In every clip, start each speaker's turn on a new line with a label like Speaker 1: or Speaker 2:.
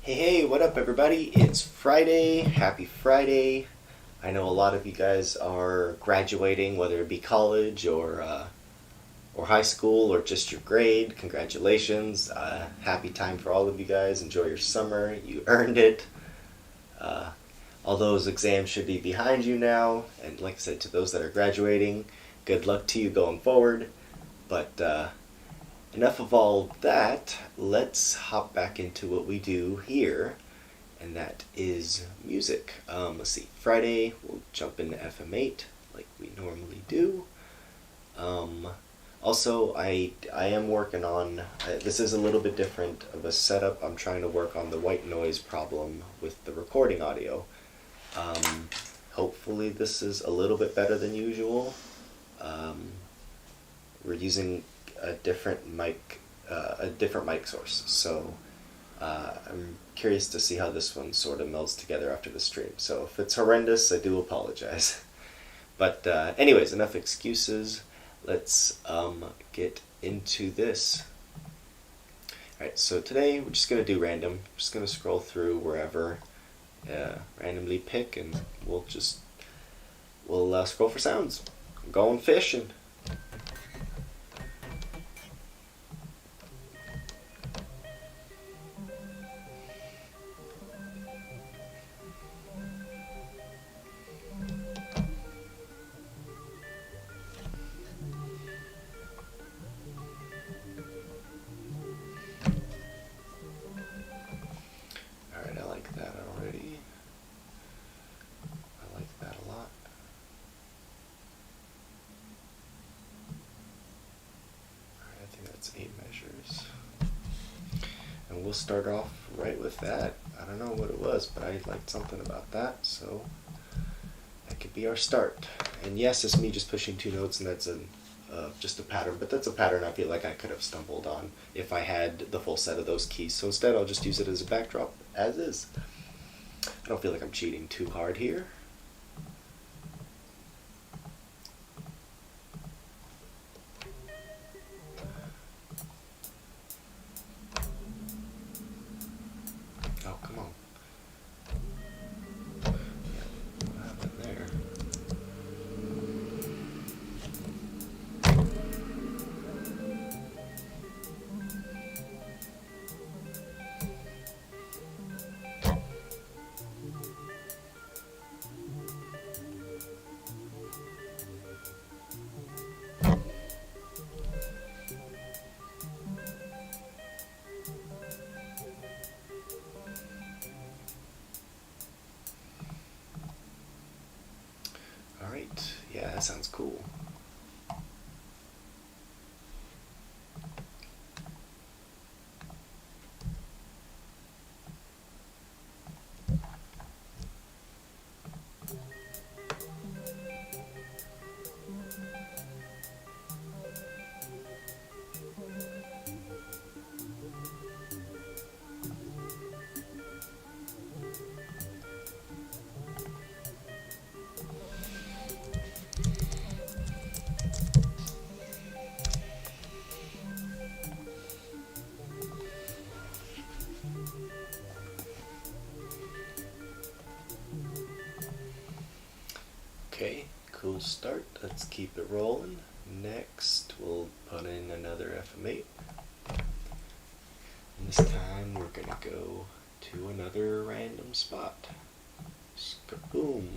Speaker 1: Hey, what up, everybody? It's Friday. Happy Friday. I know a lot of you guys are graduating, whether it be college or high school or just your grade. Congratulations. Happy time for all of you guys. Enjoy your summer. You earned it. Uh, all those exams should be behind you now. And like I said, to those that are graduating, good luck to you going forward. But enough of all that. Let's hop back into what we do here, and that is music. Let's see. Friday, we'll jump into FM8 like we normally do. Also, I am working on, this is a little bit different of a setup. I'm trying to work on the white noise problem with the recording audio. Hopefully this is a little bit better than usual. We're using a different mic source, so I'm curious to see how this one sort of melds together after the stream. So if it's horrendous, I do apologize. But anyways, enough excuses. Let's get into this. Alright, so today we're just going to do random. I'm just going to scroll through wherever, randomly pick, and we'll scroll for sounds. I'm going fishing. We'll start off right with that. I don't know what it was, but I liked something about that, so that could be our start. And yes, it's me just pushing two notes, and that's just a pattern, but that's a pattern I feel like I could have stumbled on if I had the full set of those keys. So instead, I'll just use it as a backdrop, as is. I don't feel like I'm cheating too hard here. Alright, yeah, that sounds cool. Okay, cool start. Let's keep it rolling. Next, we'll put in another FM8. And this time, we're going to go to another random spot. Skaboom.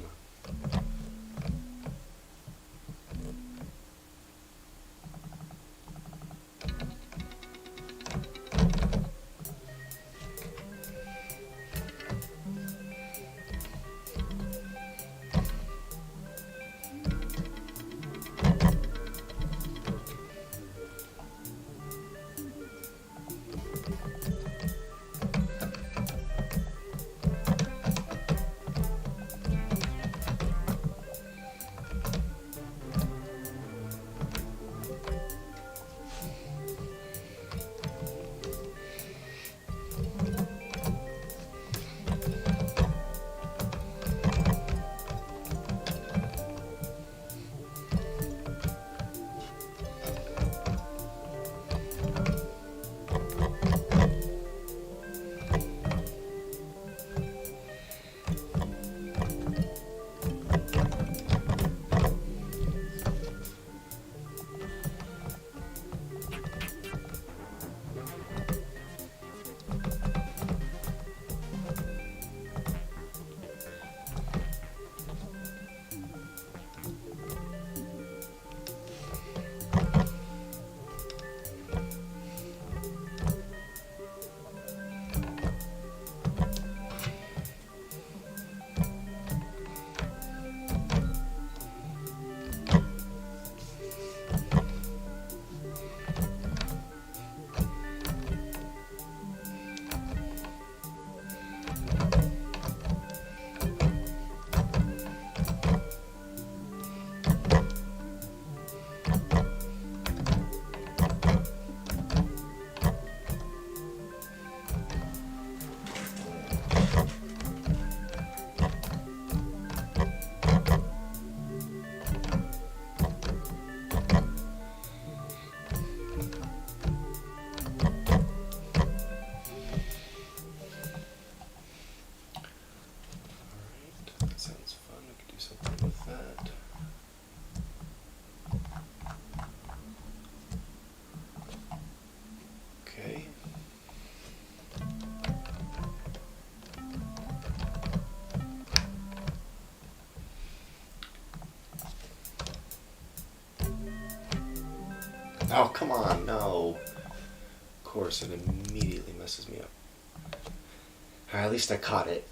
Speaker 1: Oh, come on, no. Of course, it immediately messes me up. Alright, at least I caught it.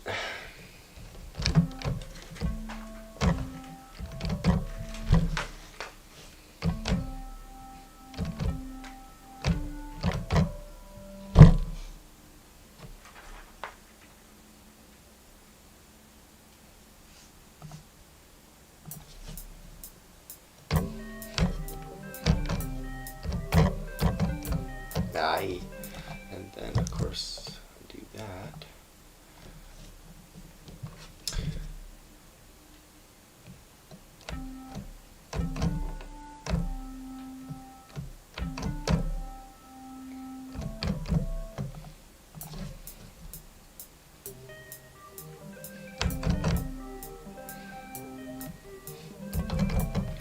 Speaker 1: Aye. And then, of course, do that.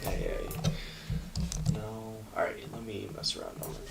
Speaker 1: Hey, no. Alright, let me mess around a moment.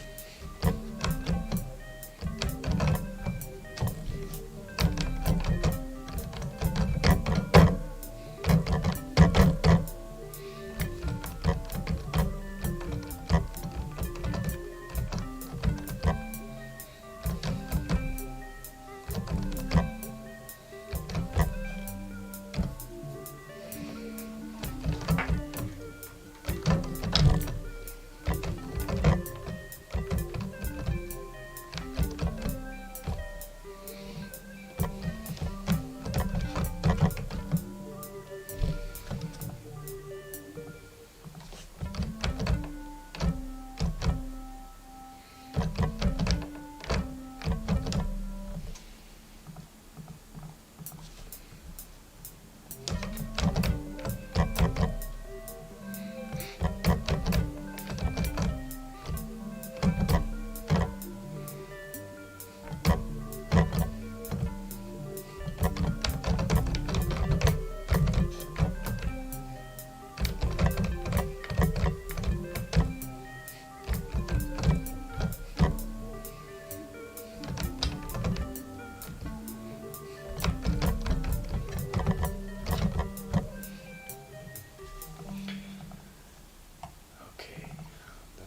Speaker 1: Okay. Then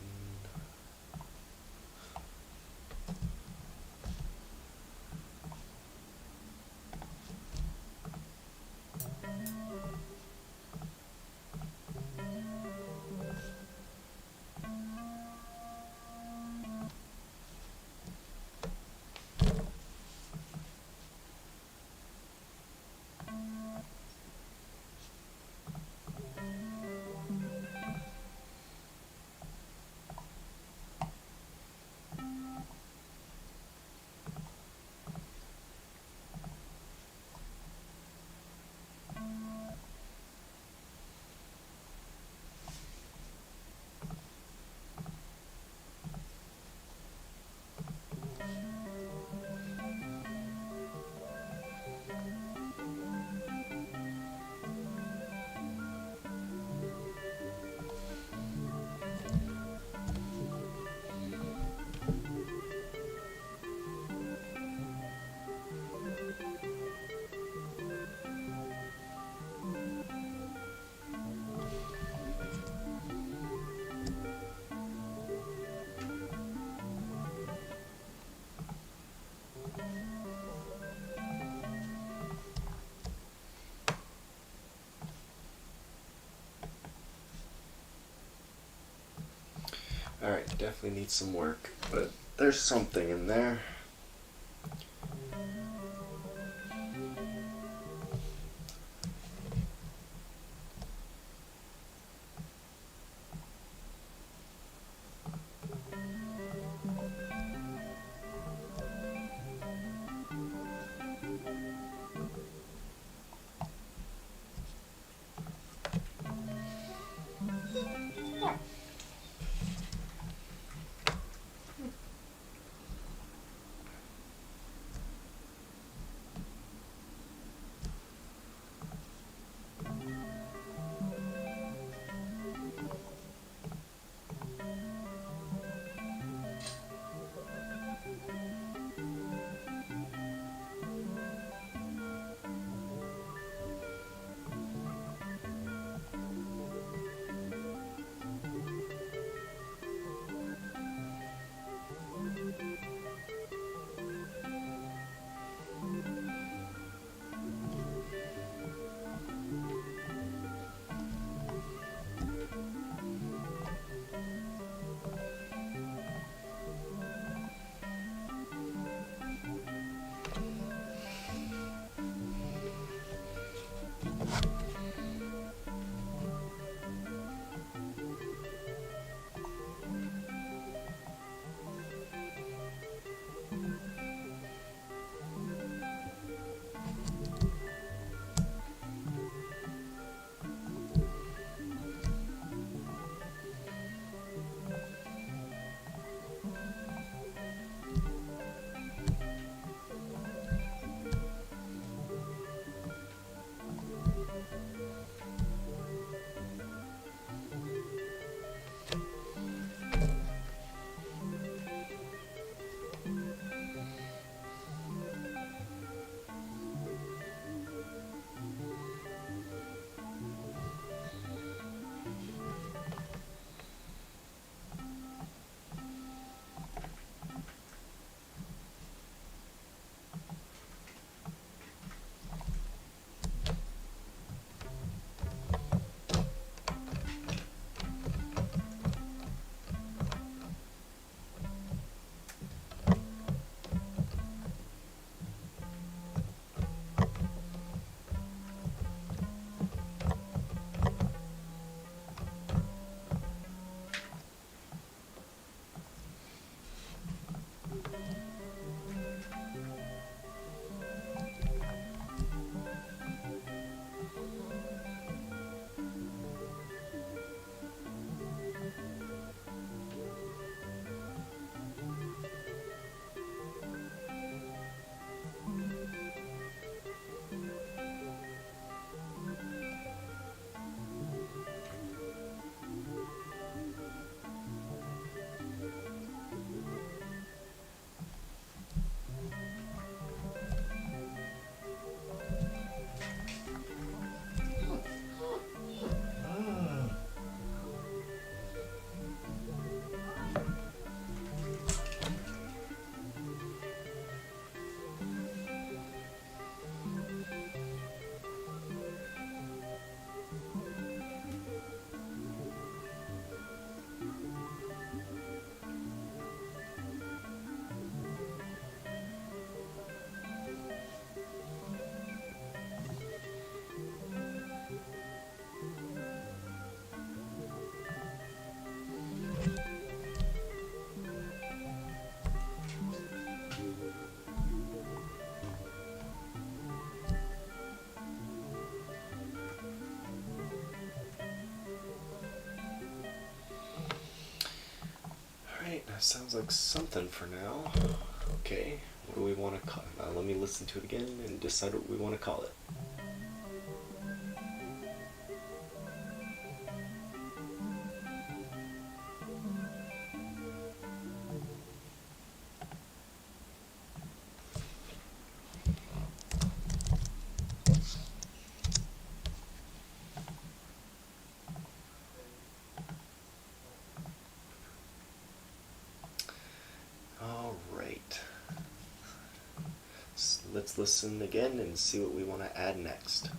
Speaker 1: alright, definitely needs some work, but there's something in there. That sounds like something for now. Okay, what do we want to call it? Let me listen to it again and decide what we want to call it. Alright. So let's listen again and see what we want to add next.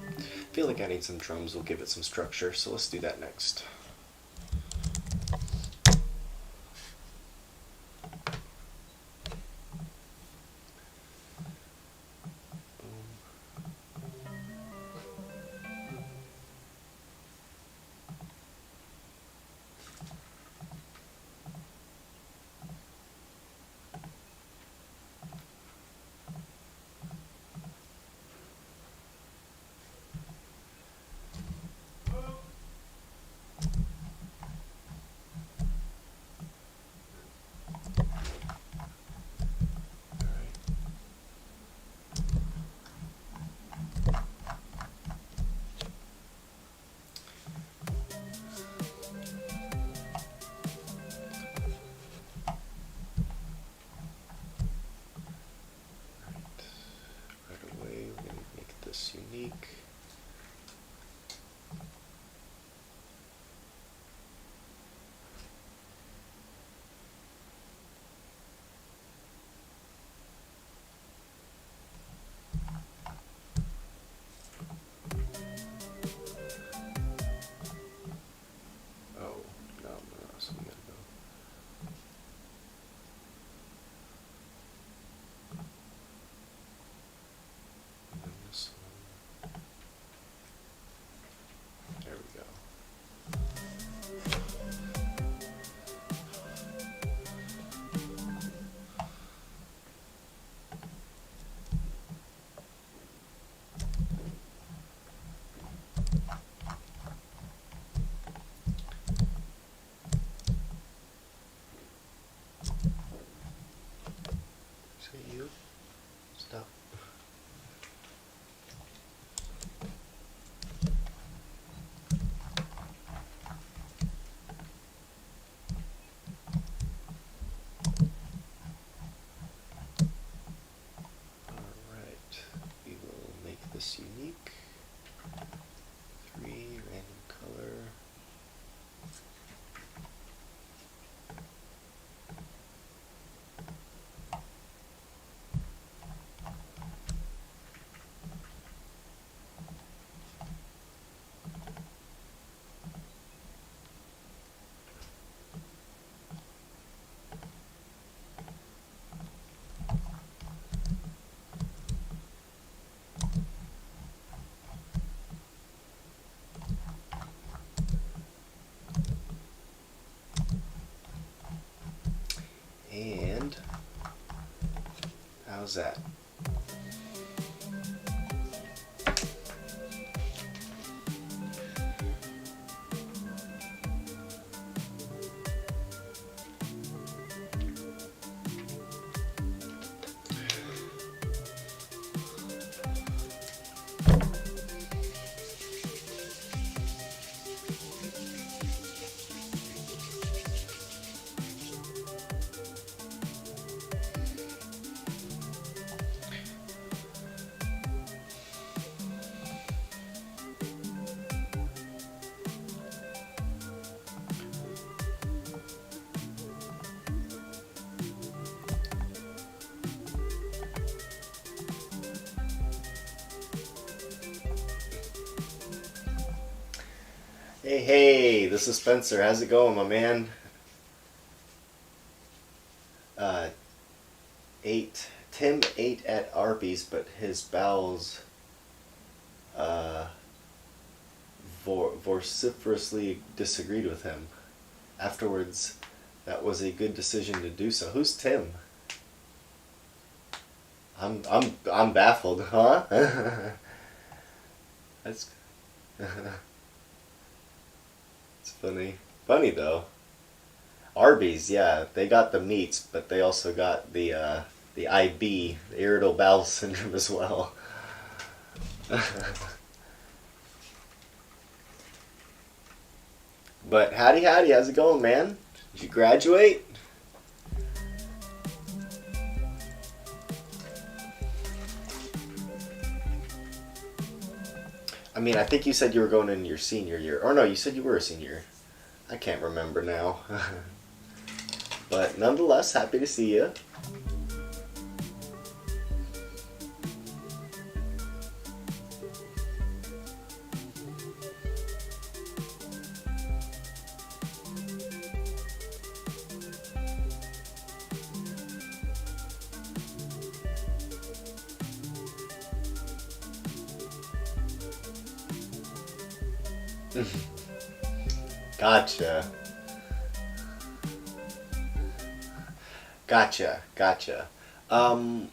Speaker 1: I feel like adding some drums will give it some structure, so let's do that next. Unique. Oh, no, so we gotta go. And then this one. There we go. Say you. Stop. Alright, we will make this unique. 3 random color. And how's that? Hey, this is Spencer. How's it going, my man? Tim ate at Arby's, but his bowels vociferously disagreed with him. Afterwards, that was a good decision to do so. Who's Tim? I'm baffled, huh? That's it's funny. Funny though. Arby's, yeah, they got the meats, but they also got the IB, the irritable bowel syndrome as well. But howdy howdy, how's it going, man? Did you graduate? I mean, I think you said you were going in your senior year. Or no, you said you were a senior. I can't remember now. But nonetheless, happy to see you. Gotcha. Gotcha. Um,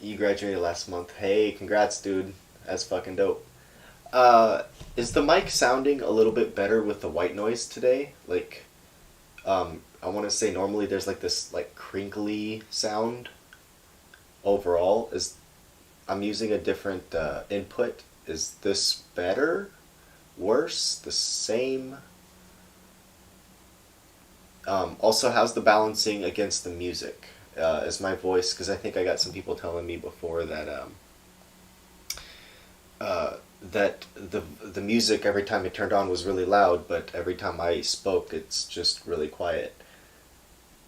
Speaker 1: you graduated last month. Hey, congrats, dude. That's fucking dope. Is the mic sounding a little bit better with the white noise today? Like, I want to say normally there's like this like crinkly sound overall. Is I'm using a different input. Is this better? Worse? The same? Also, how's the balancing against the music? Is my voice? Because I think I got some people telling me before that that the music every time it turned on was really loud, but every time I spoke, it's just really quiet.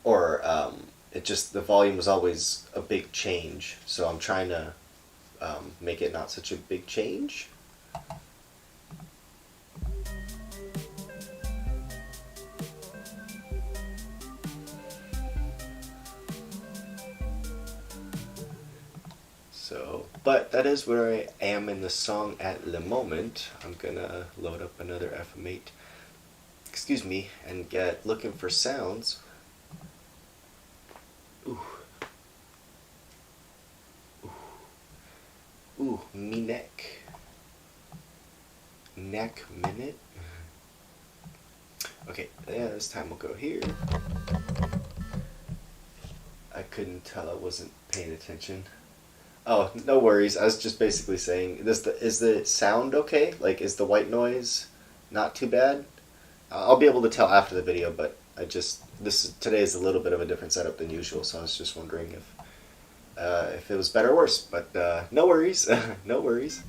Speaker 1: Or it just the volume was always a big change. So I'm trying to make it not such a big change. So, but that is where I am in the song at the moment. I'm gonna load up another FM8, excuse me, and get looking for sounds. Ooh, ooh, me neck minute. Okay, yeah, this time we'll go here. I couldn't tell, I wasn't paying attention. Oh, no worries. I was just basically saying, is the sound okay? Like, is the white noise not too bad? I'll be able to tell after the video, but today is a little bit of a different setup than usual, so I was just wondering if it was better or worse. But no worries, no worries.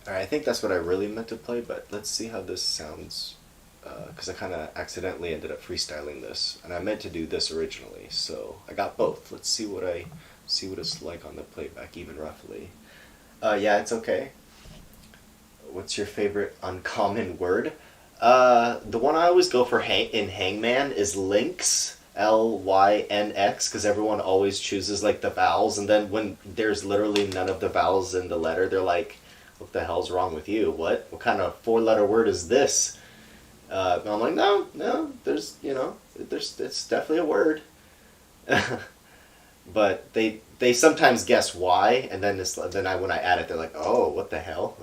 Speaker 1: Alright, I think that's what I really meant to play, but let's see how this sounds. Because I kind of accidentally ended up freestyling this, and I meant to do this originally, so I got both. Let's see what it's like on the playback, even roughly. Yeah, it's okay. What's your favorite uncommon word? The one I always go for in Hangman is Lynx. Lynx, because everyone always chooses like the vowels, and then when there's literally none of the vowels in the letter, they're like, "What the hell's wrong with you? What kind of four-letter word is this?" And I'm like, no, it's definitely a word. But they sometimes guess why, and then when I add it, they're like, "Oh, what the hell?"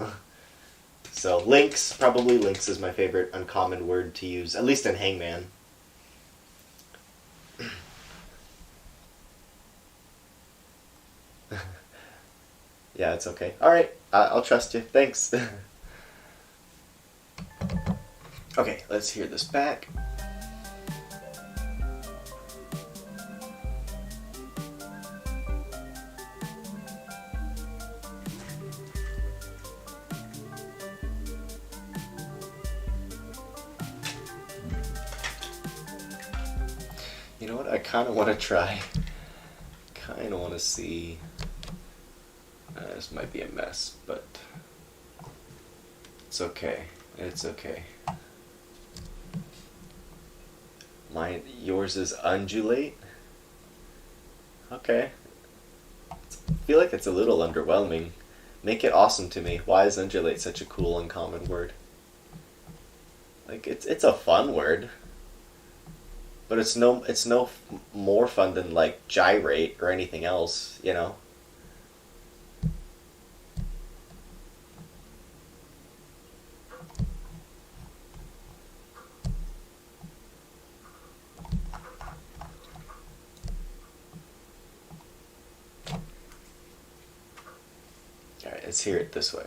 Speaker 1: So Lynx is my favorite uncommon word to use, at least in Hangman. Yeah, it's okay. All right, I'll trust you. Thanks. Okay, let's hear this back. You know what? I kind of want to try. Kind of want to see. This might be a mess, but it's okay. It's okay. Yours is undulate. Okay. I feel like it's a little underwhelming. Make it awesome to me. Why is undulate such a cool, uncommon word? Like it's a fun word, but it's no more fun than like gyrate or anything else. You know. All right, let's hear it this way.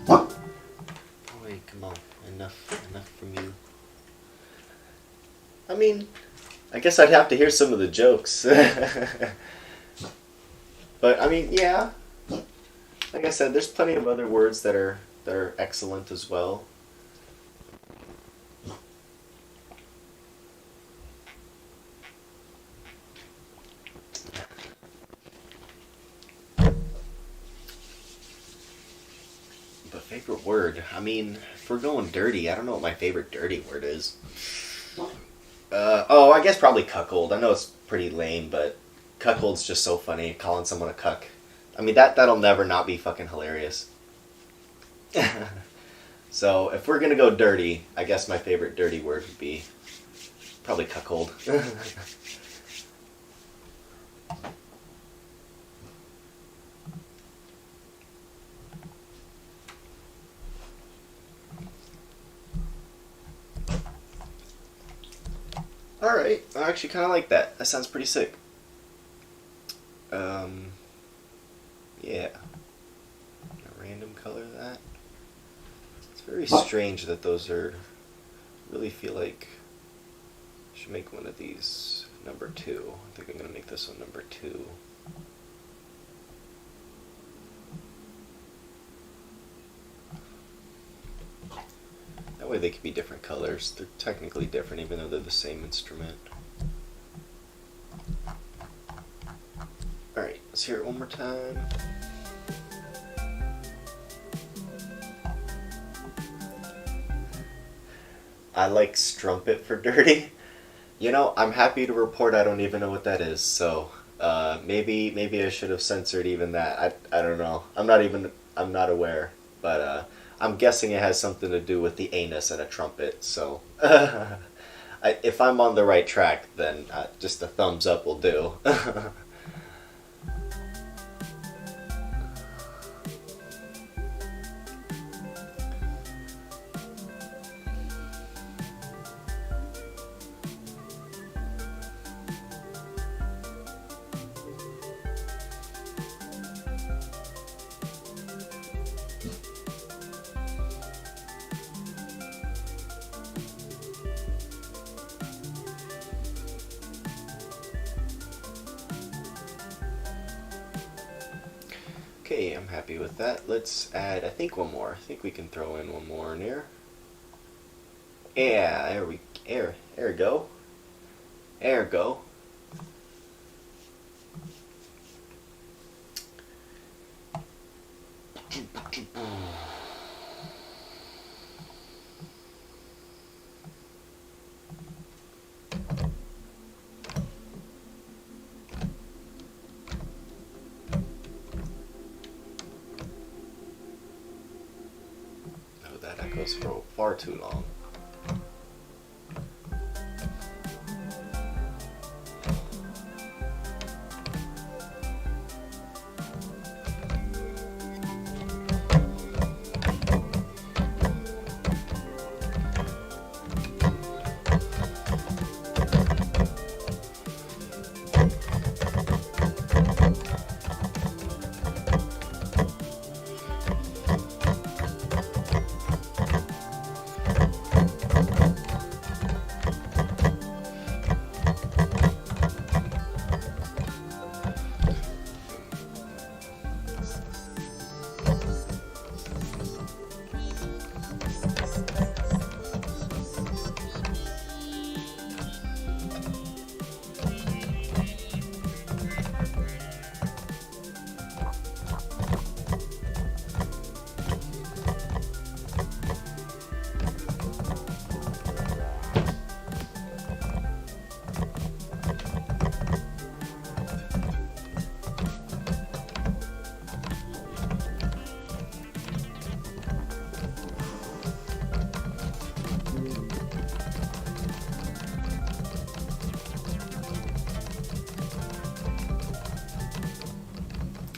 Speaker 1: Boy, come on, enough from you. I mean, I guess I'd have to hear some of the jokes. But I mean, yeah. Like I said, there's plenty of other words that are excellent as well. But favorite word? I mean, if we're going dirty, I don't know what my favorite dirty word is. I guess probably cuckold. I know it's pretty lame, but cuckold's just so funny. Calling someone a cuck. I mean, that'll never not be fucking hilarious. So if we're gonna go dirty, I guess my favorite dirty word would be probably cuckold. All right, I actually kind of like that. That sounds pretty sick. Um, yeah, a random color that. It's very strange that those are. Really feel like I should make one of these number 2. I think I'm gonna make this one number 2. That way they could be different colors. They're technically different even though they're the same instrument. Alright, let's hear it one more time. I like strumpet for dirty. You know, I'm happy to report I don't even know what that is, so maybe I should have censored even that. I don't know. I'm not aware. But I'm guessing it has something to do with the anus and a trumpet, so I if I'm on the right track, then just a thumbs up will do. Okay, I'm happy with that. Let's add, I think, one more. I think we can throw in one more in here. Yeah, there we go. There we go. Oh, that echoes for far too long.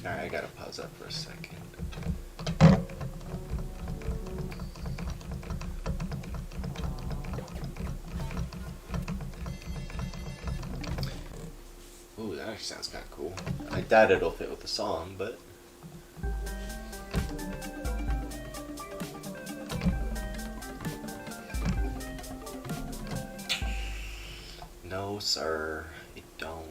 Speaker 1: Alright, I gotta pause that for a second. Ooh, that actually sounds kind of cool. I doubt it'll fit with the song, but... No, sir, it don't.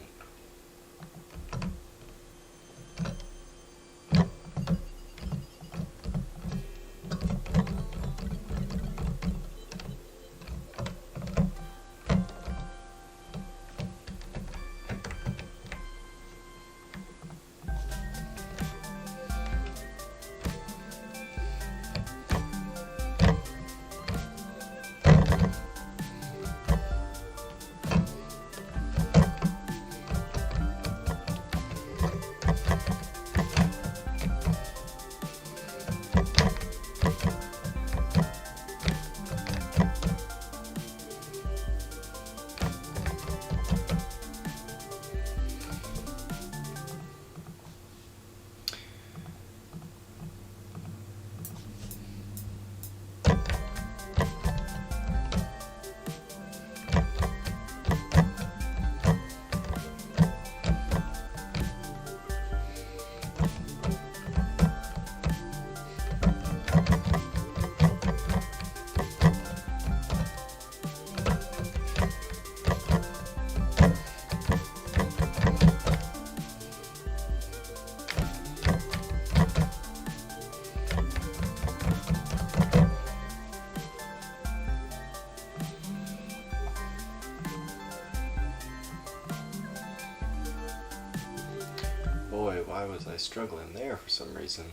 Speaker 1: Boy, why was I struggling there for some reason?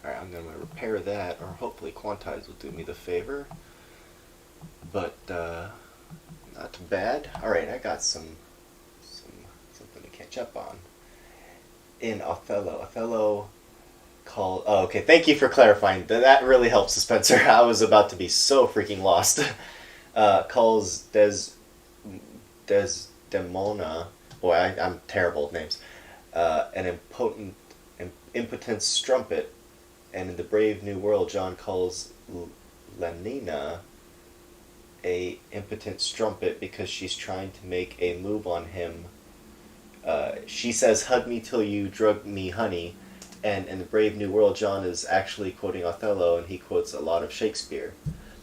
Speaker 1: Alright, I'm going to repair that, or hopefully Quantize will do me the favor. But, not too bad. Alright, I got something to catch up on. In Othello called... Oh, okay, thank you for clarifying. That really helps, Spencer. I was about to be so freaking lost. Calls Desdemona. Boy, I'm terrible with names. An impotent strumpet, and in the Brave New World, John calls Lenina a impotent strumpet because she's trying to make a move on him. She says, "Hug me till you drug me, honey." And in the Brave New World, John is actually quoting Othello, and he quotes a lot of Shakespeare.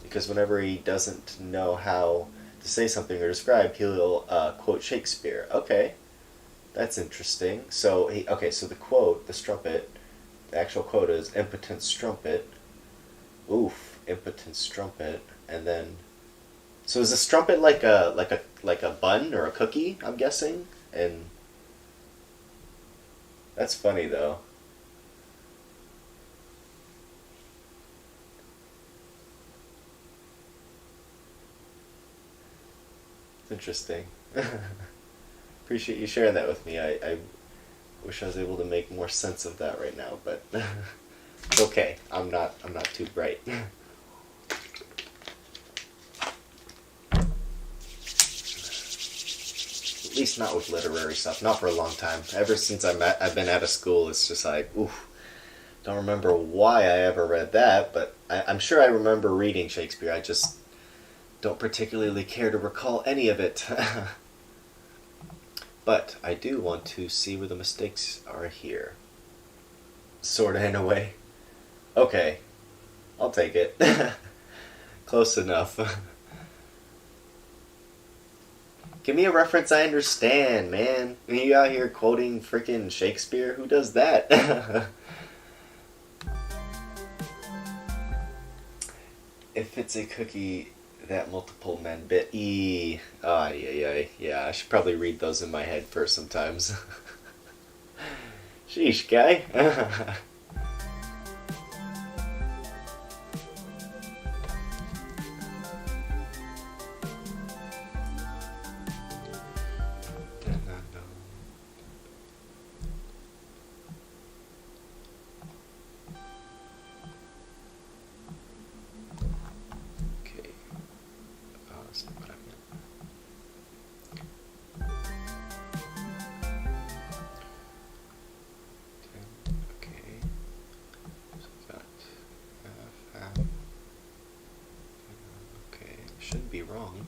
Speaker 1: Because whenever he doesn't know how to say something or describe, he'll quote Shakespeare. Okay, that's interesting. So, so the quote, the strumpet, the actual quote is impotent strumpet. Oof, impotent strumpet. And then, so is a strumpet like a bun or a cookie? I'm guessing, and that's funny though. It's interesting. Appreciate you sharing that with me. I wish I was able to make more sense of that right now, but it's okay. I'm not too bright. At least not with literary stuff. Not for a long time. Ever since I've been out of school, it's just like, oof. Don't remember why I ever read that, but I'm sure I remember reading Shakespeare. I just don't particularly care to recall any of it. But I do want to see where the mistakes are here. Sorta, in a way. Okay, I'll take it. Close enough. Give me a reference I understand, man. You out here quoting freaking Shakespeare? Who does that? If it's a cookie that multiple men bit, yeah, I should probably read those in my head first sometimes. Sheesh, guy. Okay, that's not what I meant. Okay, so we got half. Okay, shouldn't be wrong.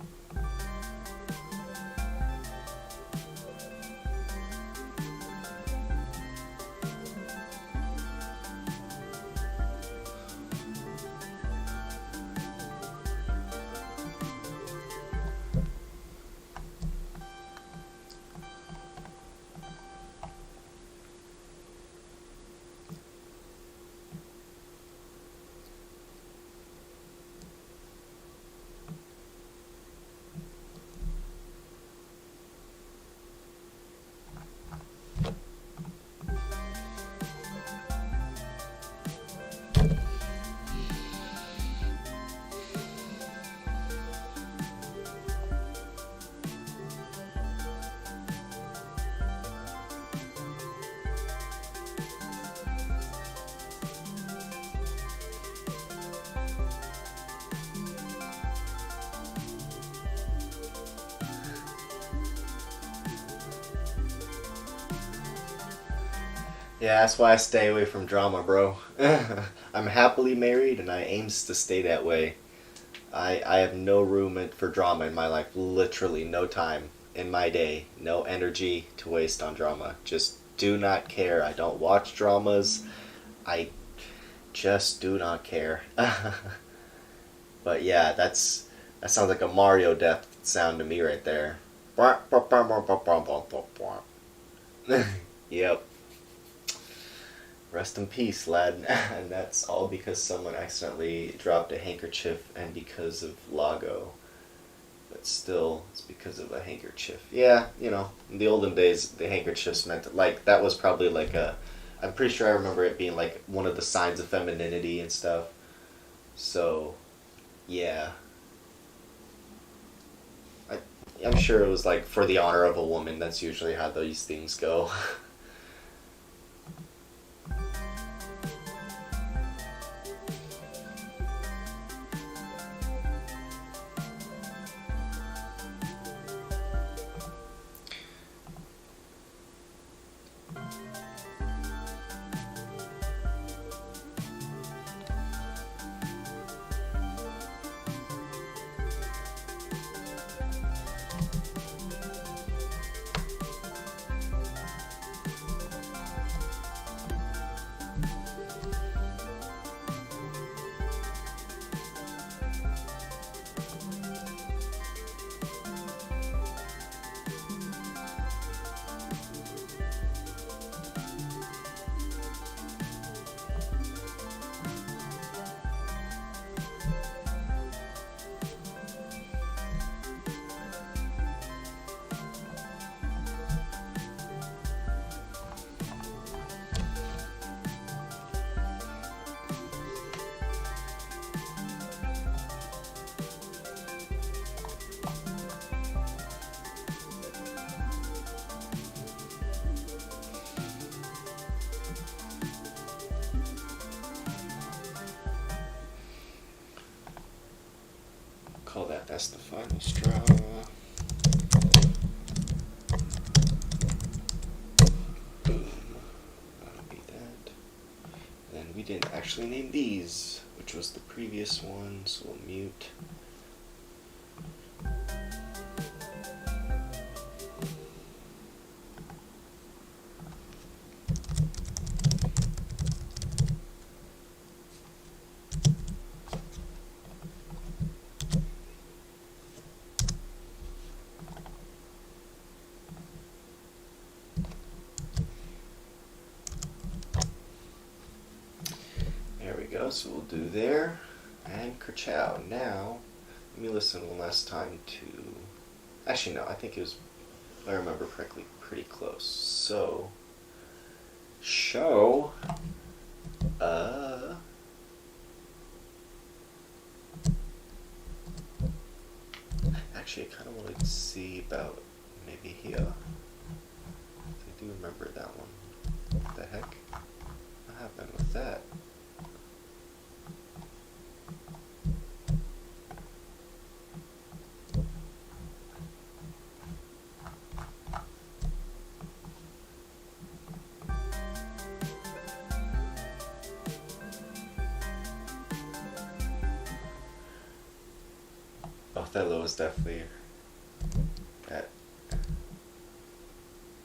Speaker 1: Yeah, that's why I stay away from drama, bro. I'm happily married and I aims to stay that way. I have no room for drama in my life. Literally no time in my day. No energy to waste on drama. Just do not care. I don't watch dramas. I just do not care. But yeah, that sounds like a Mario death sound to me right there. Yep. Rest in peace, lad. And that's all because someone accidentally dropped a handkerchief and because of Lago. But still, it's because of a handkerchief. Yeah, in the olden days, the handkerchiefs meant, like, that was probably like I'm pretty sure I remember it being like one of the signs of femininity and stuff. So, yeah. I, I'm sure it was like for the honor of a woman. That's usually how these things go. Call that's the final straw. Boom. That'll be that. Then we didn't actually name these, which was the previous one, so we'll mute. So we'll do there and Kerchow. Now, let me listen one last time to. Actually, no, I think it was, if I remember correctly, pretty close. So, show. Actually, I kind of wanted to see about maybe here. I do remember that one. What the heck? What happened with that? Othello is definitely that.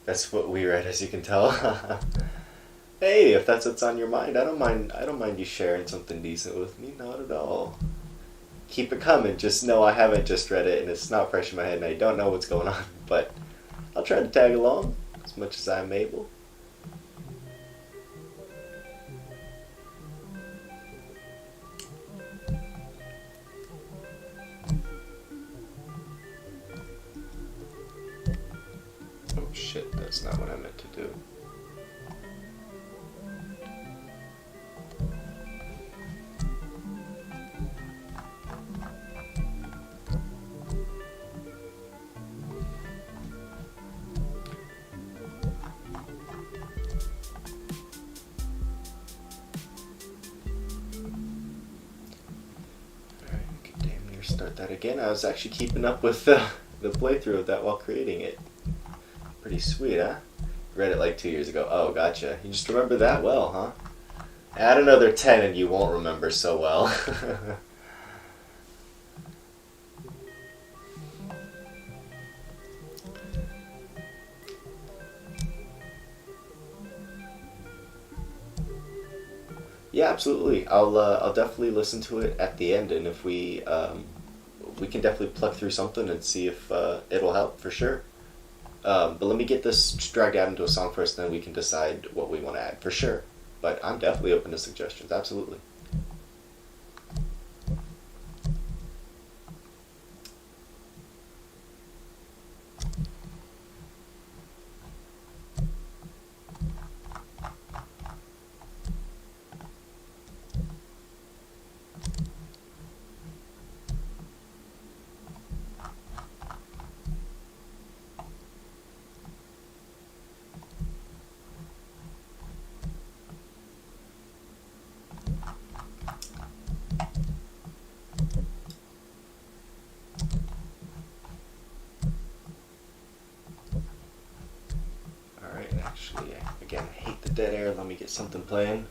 Speaker 1: That's what we read, as you can tell. Hey, if that's what's on your mind, I don't mind. I don't mind you sharing something decent with me. Not at all. Keep it coming. Just know I haven't just read it, and it's not fresh in my head, and I don't know what's going on. But I'll try to tag along as much as I'm able. Shit, that's not what I meant to do. Alright, I could damn near start that again. I was actually keeping up with the playthrough of that while creating it. Pretty sweet, huh? Read it like 2 years ago. Oh, gotcha. You just remember that well, huh? Add another 10 and you won't remember so well. Yeah, absolutely. I'll definitely listen to it at the end, and if we can definitely plug through something and see if it'll help for sure. But let me get this dragged out into a song first, and then we can decide what we want to add, for sure. But I'm definitely open to suggestions, absolutely. Actually, again, dead air. Let me get something playing.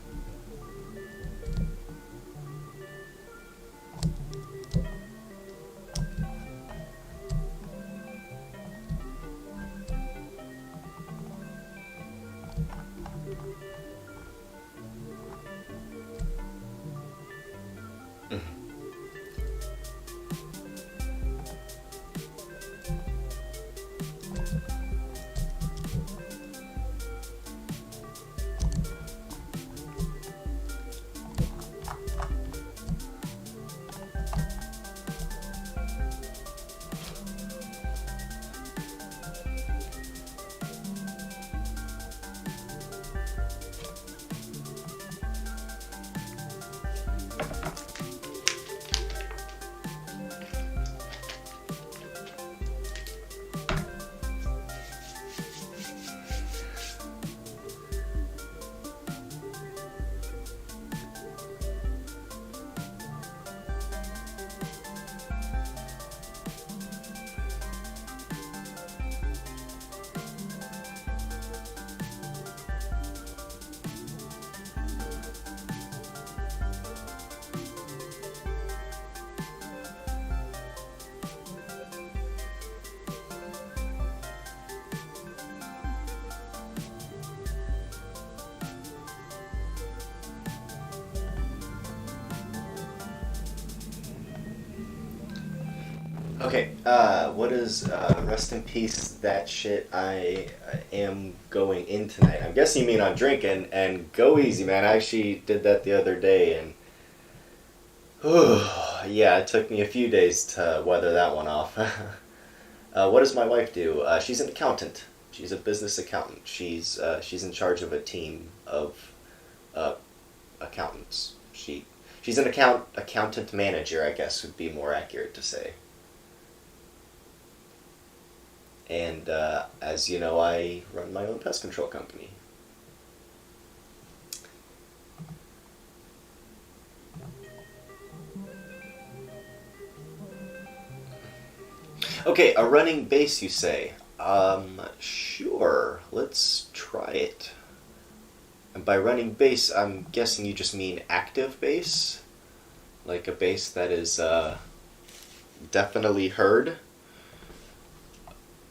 Speaker 1: Okay, what is rest in peace that shit I am going in tonight? I'm guessing you mean I'm drinking, and go easy, man. I actually did that the other day, and yeah, it took me a few days to weather that one off. What does my wife do? She's an accountant. She's a business accountant. She's in charge of a team of uh, accountants. She's an accountant manager, I guess would be more accurate to say. And as you know, I run my own pest control company. Okay, a running bass, you say? Sure. Let's try it. And by running bass, I'm guessing you just mean active bass? Like a bass that is definitely heard?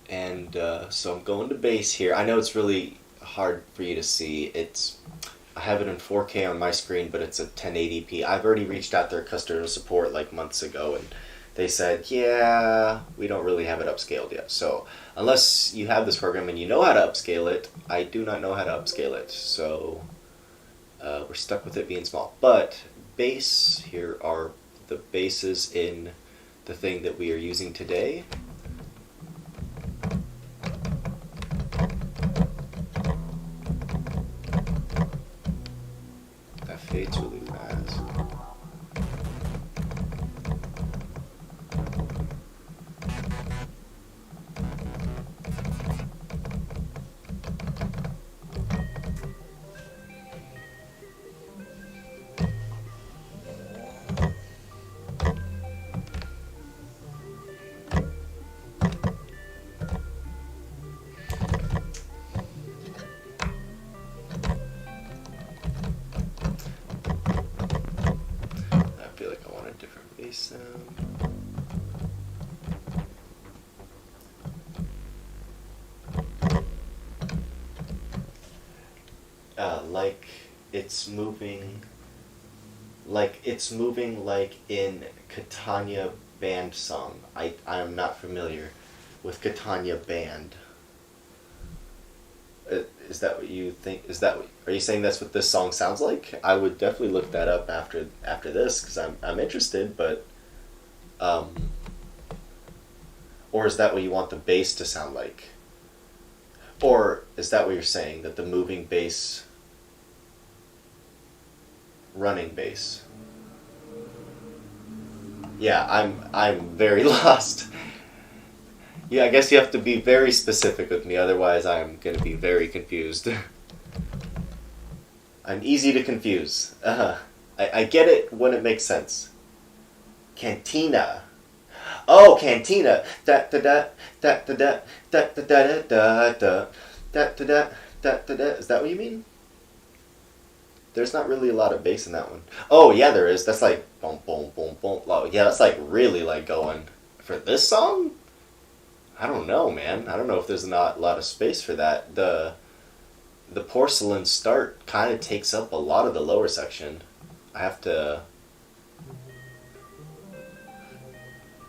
Speaker 1: And so I'm going to bass here. I know it's really hard for you to see. I have it in 4K on my screen, but it's a 1080p. I've already reached out their customer support like months ago, and they said, yeah, we don't really have it upscaled yet. So unless you have this program and you know how to upscale it, I do not know how to upscale it. So we're stuck with it being small. But bass, here are the basses in the thing that we are using today. That fades really fast. I feel like I want a different bass sound. Like it's moving like in Catania Band song. I am not familiar with Catania Band. Is that what you think? Are you saying that's what this song sounds like? I would definitely look that up after this because I'm interested. But or is that what you want the bass to sound like? Or is that what you're saying, that the moving bass, running bass? Yeah, I'm very lost. Yeah, I guess you have to be very specific with me, otherwise I'm gonna be very confused. I'm easy to confuse. I get it when it makes sense. Cantina. Oh, cantina. Da da da da da da da da da da da da da da da da. Is that what you mean? there's not really a lot of bass in that one. Oh yeah, there is. That's like boom, boom, boom, boom. Oh, yeah, that's like really like going for this song. I don't know, man. I don't know if there's not a lot of space for that. The porcelain start kind of takes up a lot of the lower section. I have to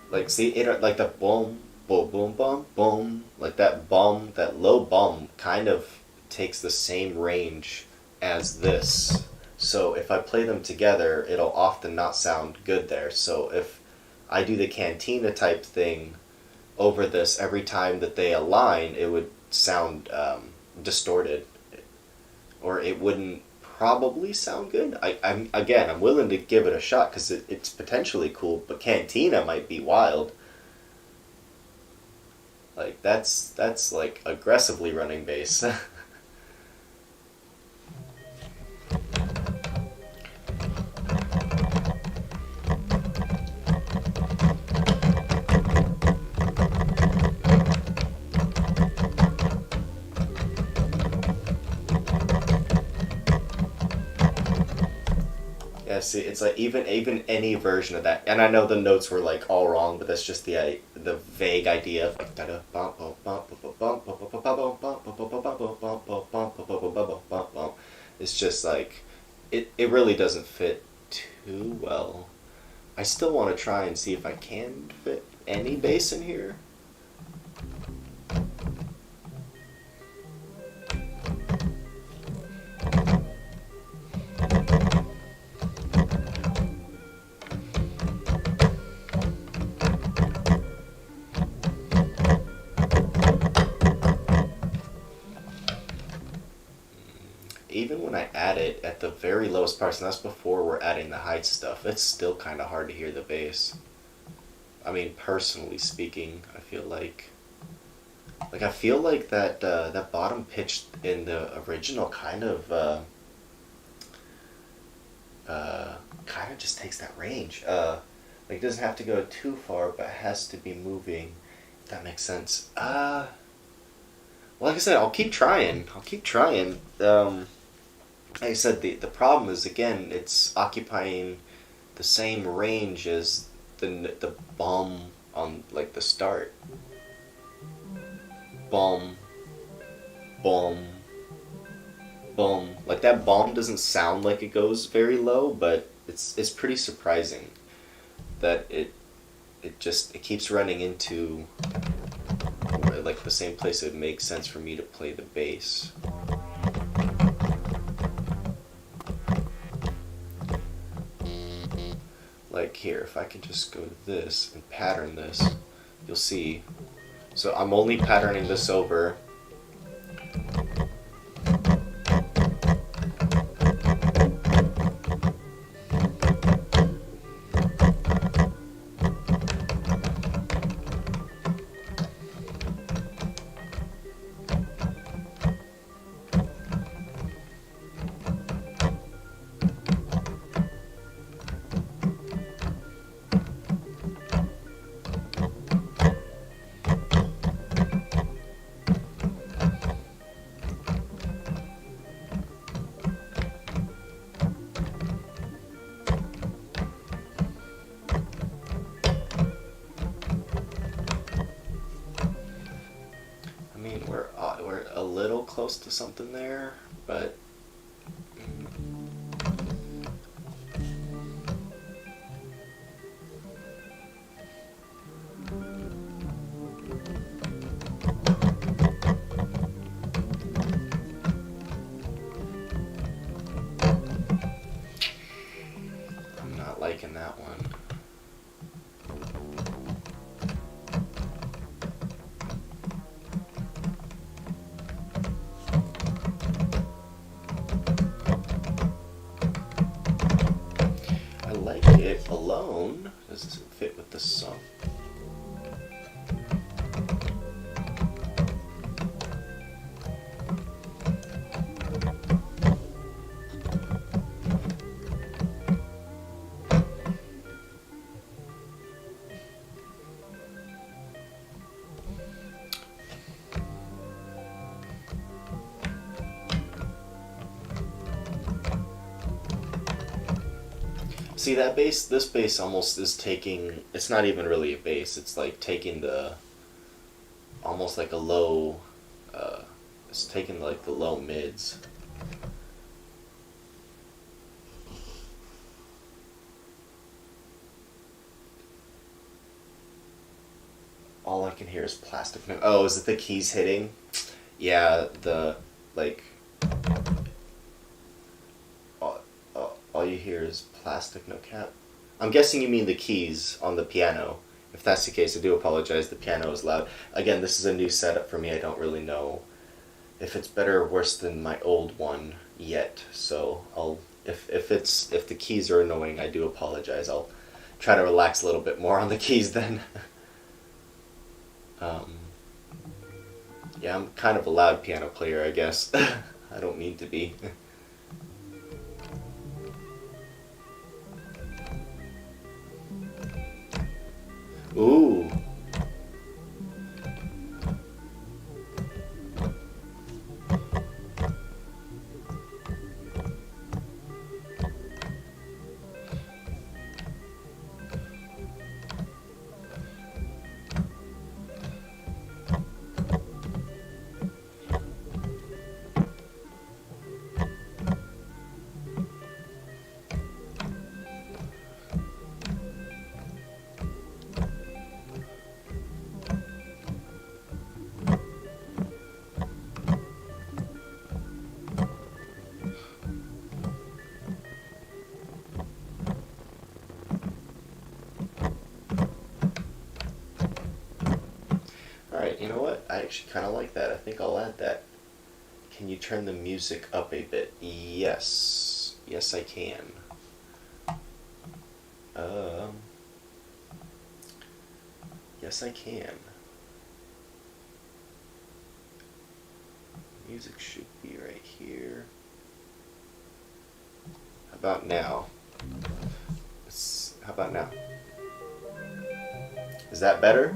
Speaker 1: like see it like the boom, boom, boom, boom, boom, like that bomb, that low bomb kind of takes the same range as this. So if I play them together, it'll often not sound good there. So if I do the cantina type thing over this every time that they align, it would sound distorted, or it wouldn't probably sound good. I'm willing to give it a shot because it's potentially cool, but cantina might be wild. Like that's like aggressively running bass. Yeah, see, it's like even any version of that, and I know the notes were like all wrong, but that's just the vague idea of like it's just like it really doesn't fit too well. I still want to try and see if I can fit any bass in here. Even when I add it at the very lowest parts, and that's before we're adding the high stuff, it's still kind of hard to hear the bass. I mean, personally speaking, I feel like that bottom pitch in the original kind of just takes that range. Like it doesn't have to go too far, but it has to be moving. If that makes sense. Well, like I said, I'll keep trying. Like I said, the problem is again, it's occupying the same range as the bomb on like the start. Bomb, bomb, bomb. Like that bomb doesn't sound like it goes very low, but it's pretty surprising that it keeps running into like the same place it makes sense for me to play the bass. Like here, if I can just go to this and pattern this, you'll see. So I'm only patterning this over. We're a little close to something there, but I'm not liking that one. I like it alone. Does this fit with the song? See that bass? This bass almost is taking. It's not even really a bass. It's like taking the almost like a low. Uh, it's taking like the low mids. All I can hear is plastic. Oh, is it the keys hitting? Yeah, the like. All you hear is plastic no cap. I'm guessing you mean the keys on the piano. If that's the case, I do apologize. The piano is loud. Again, this is a new setup for me. I don't really know if it's better or worse than my old one yet. So I'll if the keys are annoying, I do apologize. I'll try to relax a little bit more on the keys then. um, yeah, I'm kind of a loud piano player, I guess. I don't mean to be. Ooh. Alright, you know what? I actually kind of like that. I think I'll add that. Can you turn the music up a bit? Yes. Yes, I can. Um, yes, I can. Music should be right here. How about now? How about now? Is that better?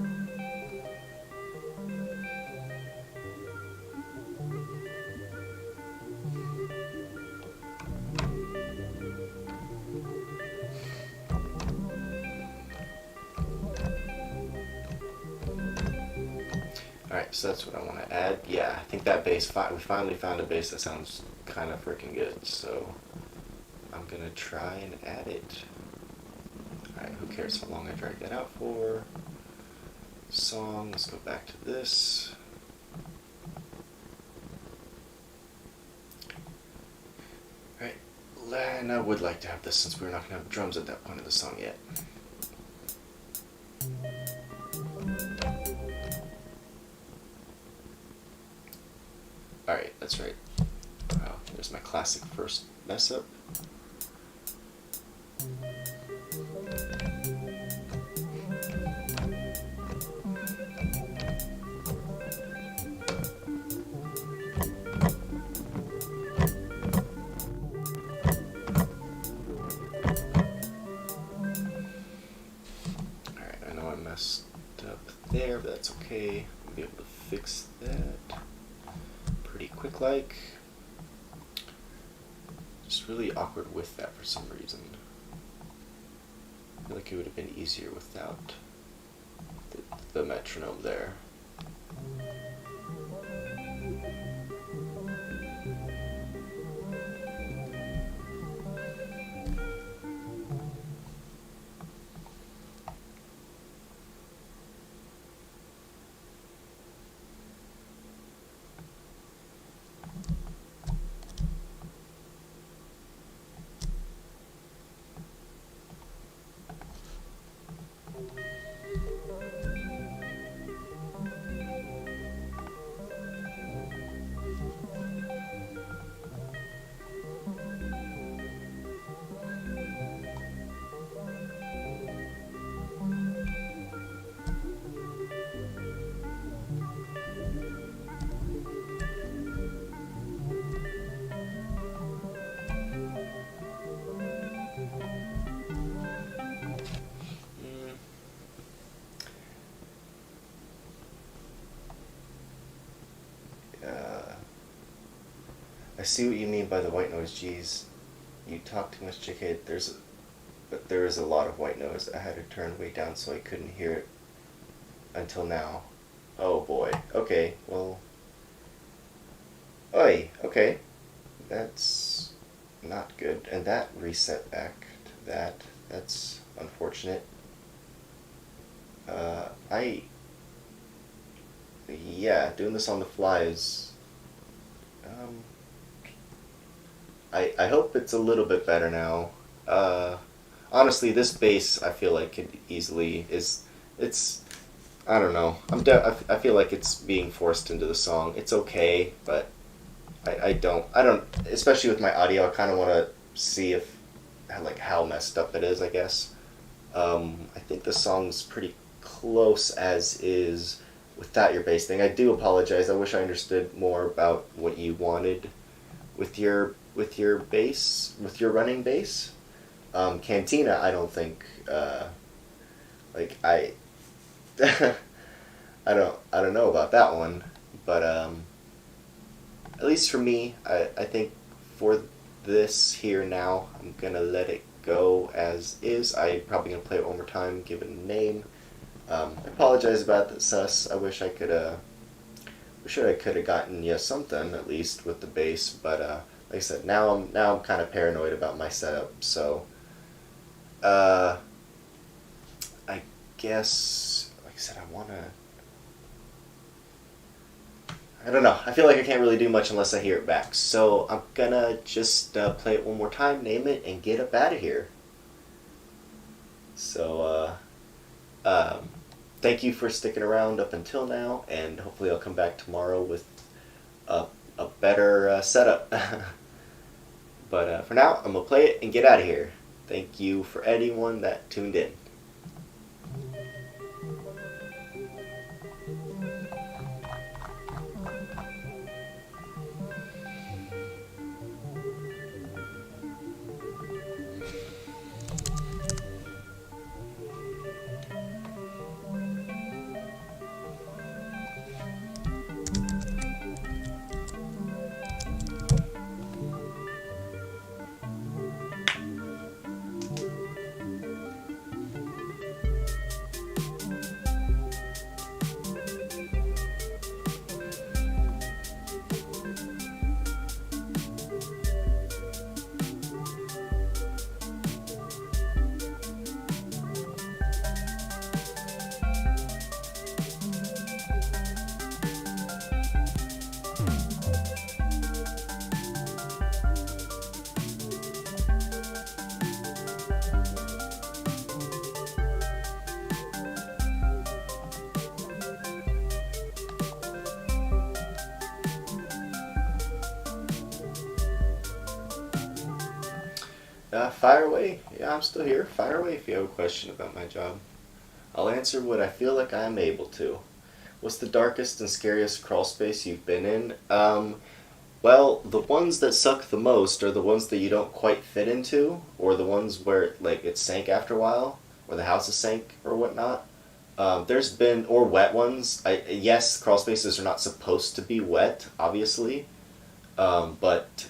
Speaker 1: Alright, so that's what I want to add. Yeah, I think that bass, we finally found a bass that sounds kind of freaking good, so I'm going to try and add it. Alright, who cares how long I drag that out for? Song, let's go back to this. Alright, and I would like to have this since we're not going to have drums at that point of the song yet. Alright, that's right. Wow, there's my classic first mess up. Alright, I know I messed up there, but that's okay. I'll be able to fix that pretty quick like. Just really awkward with that for some reason. I feel like it would have been easier without the metronome there. I see what you mean by the white noise. Geez, you talk too much, JK. but there is a lot of white noise. I had to turn way down so I couldn't hear it until now. Oh boy. Okay, well. Oi, okay. That's not good. And that reset back to that. That's unfortunate. Yeah, doing this on the fly is, um, I hope it's a little bit better now. Uh, Honestly, this bass I feel like could easily it's I don't know. I feel like it's being forced into the song. It's okay, but I don't especially with my audio. I kind of want to see if like how messed up it is. I guess. I think the song's pretty close as is without your bass thing. I do apologize. I wish I understood more about what you wanted with your bass with your running bass. Cantina, I don't think like I I don't know about that one, but at least for me, I think for this here now, I'm gonna let it go as is. I'm probably gonna play it one more time, give it a name. I apologize about the sus. I wish I could have gotten you something at least with the bass, but like I said, now I'm kind of paranoid about my setup. So, uh, I guess like I said, I don't know. I feel like I can't really do much unless I hear it back. So I'm gonna just play it one more time, name it, and get up out of here. So, thank you for sticking around up until now, and hopefully I'll come back tomorrow with a, a better setup. But for now, I'm gonna play it and get out of here. Thank you for anyone that tuned in. Fire away. Yeah, I'm still here. Fire away if you have a question about my job. I'll answer what I feel like I am able to. What's the darkest and scariest crawl space you've been in? Well, the ones that suck the most are the ones that you don't quite fit into, or the ones where like it sank after a while, or the houses sank or whatnot. There's been or wet ones. Yes, crawl spaces are not supposed to be wet, obviously, but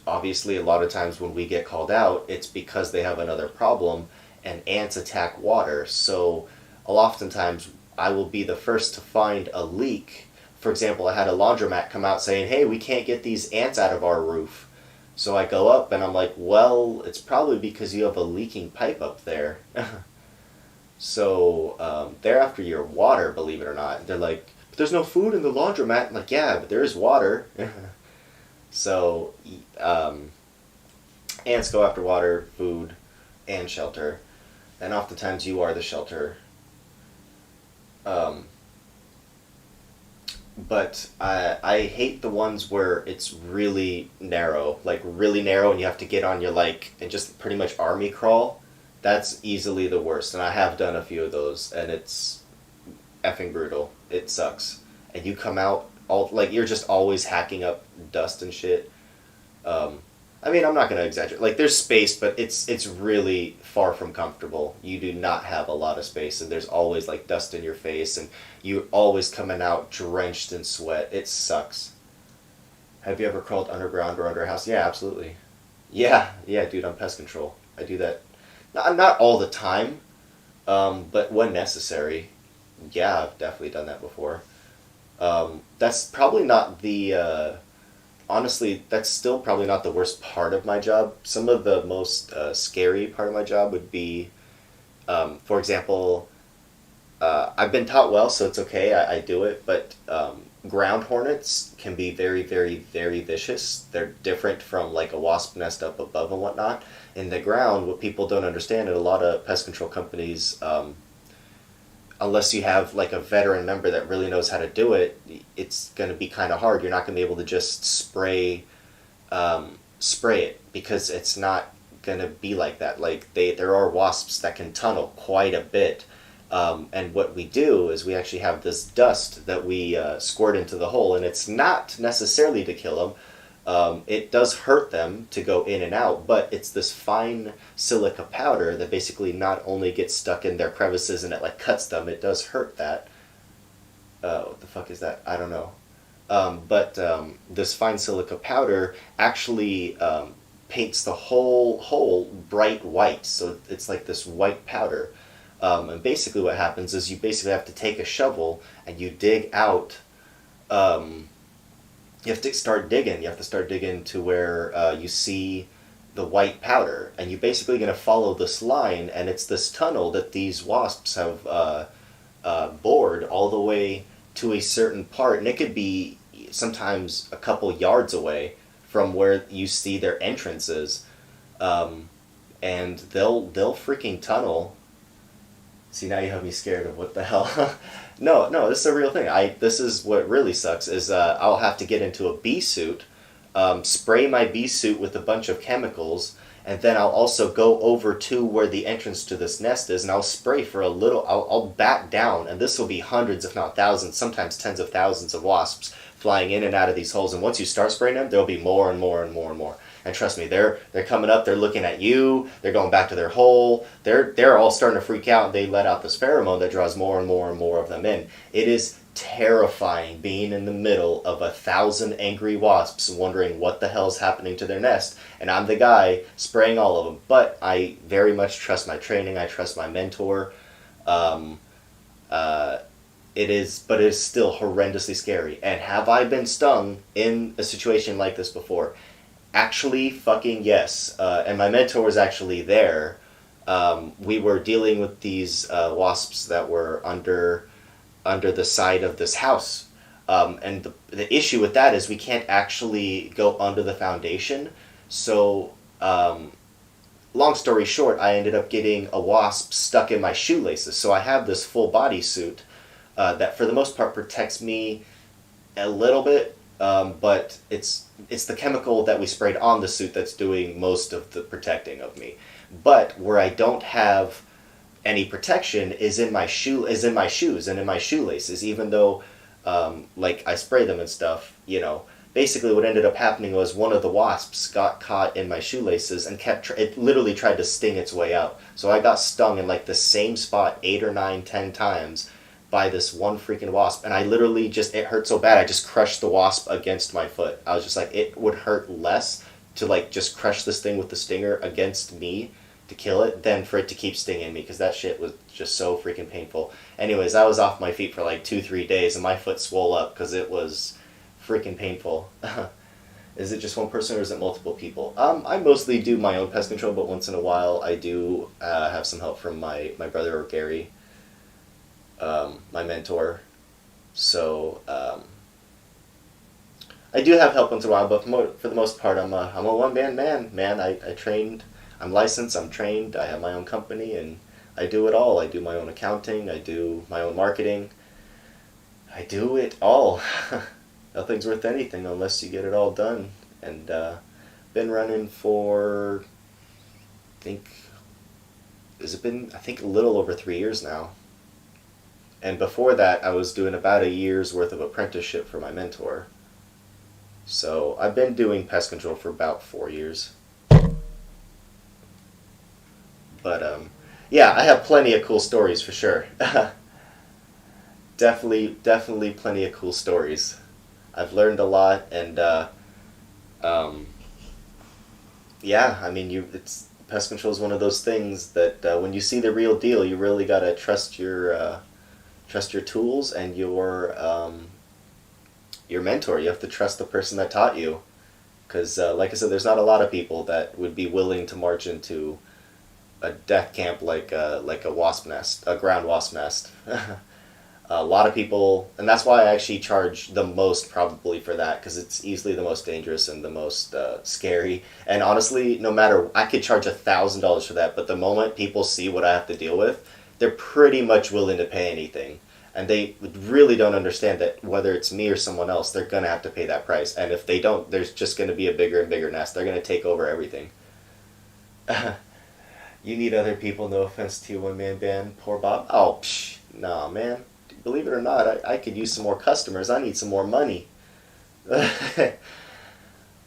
Speaker 1: obviously a lot of times when we get called out, it's because they have another problem, and ants attack water. So, oftentimes I will be the first to find a leak. For example, I had a laundromat come out saying, "Hey, we can't get these ants out of our roof." So I go up and I'm like, "Well, it's probably because you have a leaking pipe up there." So they're after your water, believe it or not. They're like, "But there's no food in the laundromat." I'm like, "Yeah, but there is water." So ants go after water, food, and shelter, and oftentimes you are the shelter. Um, but I hate the ones where it's really narrow, and you have to get on your and just pretty much army crawl. That's easily the worst, and I have done a few of those, and it's effing brutal. It sucks, and you come out all you're just always hacking up dust and shit. I mean, I'm not gonna exaggerate. Like, there's space, but it's really far from comfortable. You do not have a lot of space, and there's always dust in your face, and you're always coming out drenched in sweat. It sucks. Have you ever crawled underground or under a house? Yeah, absolutely. Yeah, dude, I'm pest control. I do that not all the time, but when necessary. Yeah, I've definitely done that before. That's probably not the honestly, that's still probably not the worst part of my job. Some of the most scary part of my job would be, for example, I've been taught well, so it's okay. I do it, but ground hornets can be very, very, very vicious. They're different from like a wasp nest up above and whatnot. In the ground, what people don't understand, and a lot of pest control companies, unless you have like a veteran member that really knows how to do it, it's going to be kind of hard. You're not going to be able to just spray it because it's not going to be like that. Like there are wasps that can tunnel quite a bit. And what we do is we actually have this dust that we squirt into the hole, and it's not necessarily to kill them. It does hurt them to go in and out, but it's this fine silica powder that basically not only gets stuck in their crevices and it like cuts them, it does hurt that. What the fuck is that? I don't know. But this fine silica powder actually paints the whole hole bright white, so it's like this white powder. And basically what happens is you basically have to take a shovel and you dig out, you have to start digging. You have to start digging to where you see the white powder. And you're basically going to follow this line, and it's this tunnel that these wasps have bored all the way to a certain part. And it could be sometimes a couple yards away from where you see their entrances. And they'll freaking tunnel. See, now you have me scared of what the hell. No, this is a real thing. This is what really sucks is I'll have to get into a bee suit, spray my bee suit with a bunch of chemicals, and then I'll also go over to where the entrance to this nest is, and I'll spray for a little. I'll bat down, and this will be hundreds, if not thousands, sometimes tens of thousands of wasps flying in and out of these holes. And once you start spraying them, there'll be more and more and more and more. And trust me, they're coming up. They're looking at you. They're going back to their hole. They're all starting to freak out. They let out this pheromone that draws more and more and more of them in. It is terrifying being in the middle of 1,000 angry wasps, wondering what the hell's happening to their nest. And I'm the guy spraying all of them. But I very much trust my training. I trust my mentor. It is still horrendously scary. And have I been stung in a situation like this before? Actually, fucking yes. And my mentor was actually there. We were dealing with these wasps that were under the side of this house. And the issue with that is we can't actually go under the foundation. So, long story short, I ended up getting a wasp stuck in my shoelaces. So I have this full body suit that for the most part protects me a little bit. But it's the chemical that we sprayed on the suit that's doing most of the protecting of me. But where I don't have any protection is in my shoes and in my shoelaces. Even though, like I spray them and stuff, Basically, what ended up happening was one of the wasps got caught in my shoelaces and it literally tried to sting its way out. So I got stung in like the same spot 8 or 9, 10 times by this one freaking wasp, and I literally it hurt so bad I just crushed the wasp against my foot. I was just like, it would hurt less to like just crush this thing with the stinger against me to kill it than for it to keep stinging me, because that shit was just so freaking painful. Anyways, I was off my feet for like 2-3 days and my foot swole up because it was freaking painful. Is it just one person or is it multiple people? I mostly do my own pest control, but once in a while I do have some help from my brother or Gary. My mentor. So I do have help once in a while, but for the most part, I'm a one-man man. I trained, I'm licensed, I'm trained, I have my own company, and I do it all. I do my own accounting, I do my own marketing. I do it all. Nothing's worth anything unless you get it all done. And been running for, I think a little over 3 years now. And before that, I was doing about a year's worth of apprenticeship for my mentor. So I've been doing pest control for about 4 years. But yeah, I have plenty of cool stories for sure. Definitely plenty of cool stories. I've learned a lot, and yeah, I mean, Pest control is one of those things that when you see the real deal, you really gotta trust your tools and your mentor. You have to trust the person that taught you, because like I said, there's not a lot of people that would be willing to march into a death camp like a wasp nest, a ground wasp nest. A lot of people, and that's why I actually charge the most probably for that, because it's easily the most dangerous and the most scary. And honestly, no matter, I could charge $1,000 for that, but the moment people see what I have to deal with, they're pretty much willing to pay anything. And they really don't understand that whether it's me or someone else, they're going to have to pay that price. And if they don't, there's just going to be a bigger and bigger nest. They're going to take over everything. You need other people, no offense to your one-man band. Poor Bob. Oh, nah, man. Believe it or not, I could use some more customers. I need some more money.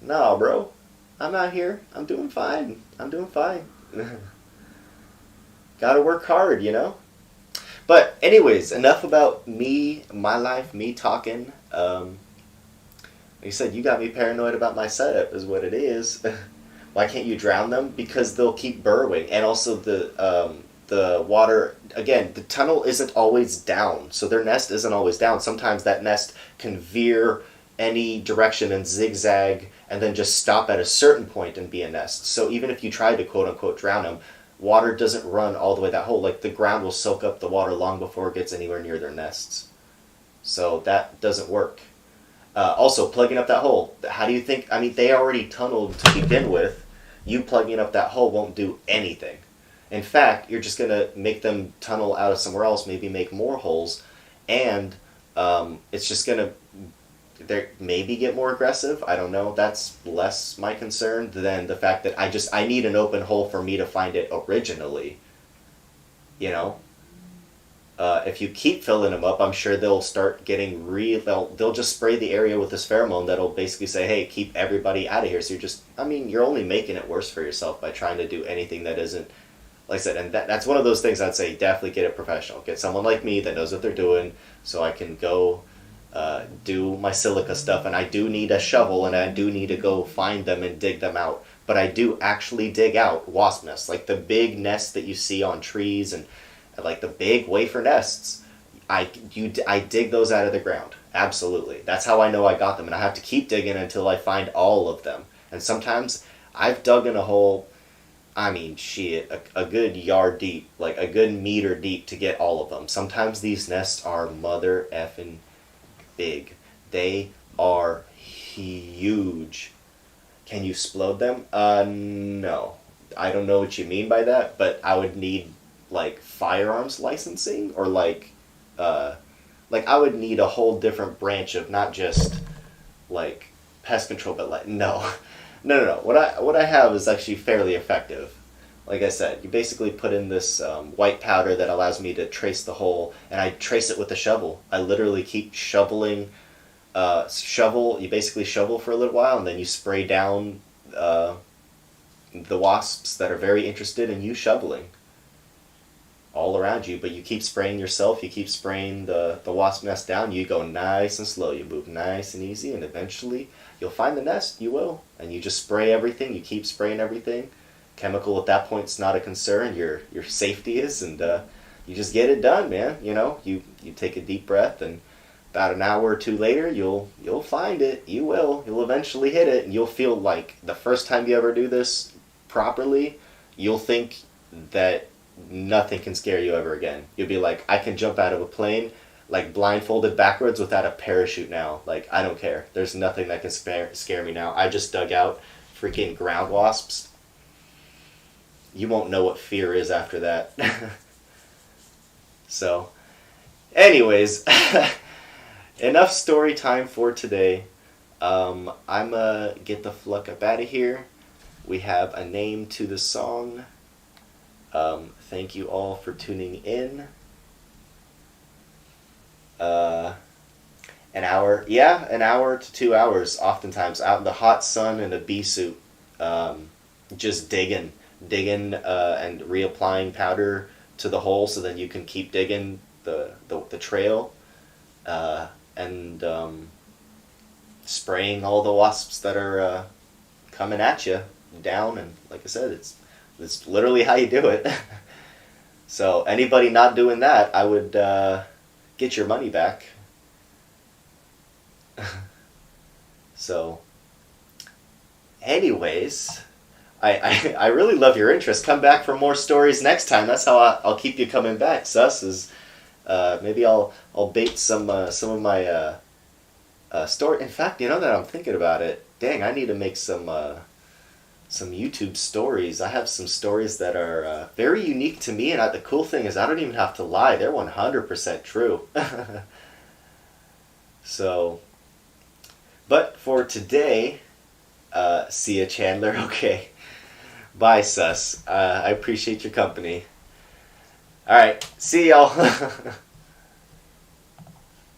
Speaker 1: Nah, bro. I'm out here. I'm doing fine. Gotta work hard, you know? But anyways, enough about me, my life, me talking. Like you said, you got me paranoid about my setup is what it is. Why can't you drown them? Because they'll keep burrowing. And also the water, again, the tunnel isn't always down, so their nest isn't always down. Sometimes that nest can veer any direction and zigzag and then just stop at a certain point and be a nest. So even if you try to quote-unquote drown them, water doesn't run all the way that hole. Like, the ground will soak up the water long before it gets anywhere near their nests. So that doesn't work. Also, plugging up that hole. How do you think, I mean, they already tunneled to begin with. You plugging up that hole won't do anything. In fact, you're just going to make them tunnel out of somewhere else, maybe make more holes, and it's just going to maybe get more aggressive. I don't know. That's less my concern than the fact that I need an open hole for me to find it originally. You know? If you keep filling them up, I'm sure they'll start getting they'll just spray the area with this pheromone that'll basically say, hey, keep everybody out of here. So you're only making it worse for yourself by trying to do anything that isn't, like I said, and that's one of those things I'd say definitely get a professional. Get someone like me that knows what they're doing, so I can go do my silica stuff. And I do need a shovel, and I do need to go find them and dig them out. But I do actually dig out wasp nests, like the big nests that you see on trees and like the big wafer nests. I dig those out of the ground. Absolutely. That's how I know I got them, and I have to keep digging until I find all of them. And sometimes I've dug in a hole, I mean, shit, a good yard deep, like a good meter deep to get all of them. Sometimes these nests are mother effing big. They are huge. Can you explode them? No. I don't know what you mean by that, but I would need, like, firearms licensing, or like I would need a whole different branch of not just, like, pest control, but like, no. No. What I have is actually fairly effective. Like I said, you basically put in this white powder that allows me to trace the hole, and I trace it with a shovel. I literally keep shoveling. You basically shovel for a little while, and then you spray down the wasps that are very interested in you shoveling all around you. But you keep spraying yourself, you keep spraying the wasp nest down. You go nice and slow, you move nice and easy, and eventually you'll find the nest. You will. And you just spray everything. You keep spraying everything. Chemical at that point is not a concern. Your safety is, and you just get it done, man. You know, you take a deep breath, and about an hour or two later, you'll find it. You will. You'll eventually hit it, and you'll feel like the first time you ever do this properly, you'll think that nothing can scare you ever again. You'll be like, I can jump out of a plane, like, blindfolded backwards without a parachute now. Like, I don't care. There's nothing that can scare me now. I just dug out freaking ground wasps. You won't know what fear is after that. So, anyways, enough story time for today. I'm gonna get the fuck up out of here. We have a name to the song. Thank you all for tuning in. An hour to 2 hours, oftentimes out in the hot sun in a bee suit, just digging and reapplying powder to the hole so then you can keep digging the trail, and spraying all the wasps that are coming at you down. And like I said, it's It's literally how you do it. So anybody not doing that, I would get your money back. So, anyways, I really love your interest. Come back for more stories next time. That's how I'll keep you coming back. Sus is maybe I'll bait some of my story. In fact, you know that I'm thinking about it. Dang, I need to make some YouTube stories. I have some stories that are very unique to me, and the cool thing is I don't even have to lie. They're 100% true. So, but for today, see ya, Chandler. Okay. Bye, Sus. I appreciate your company. All right. See y'all.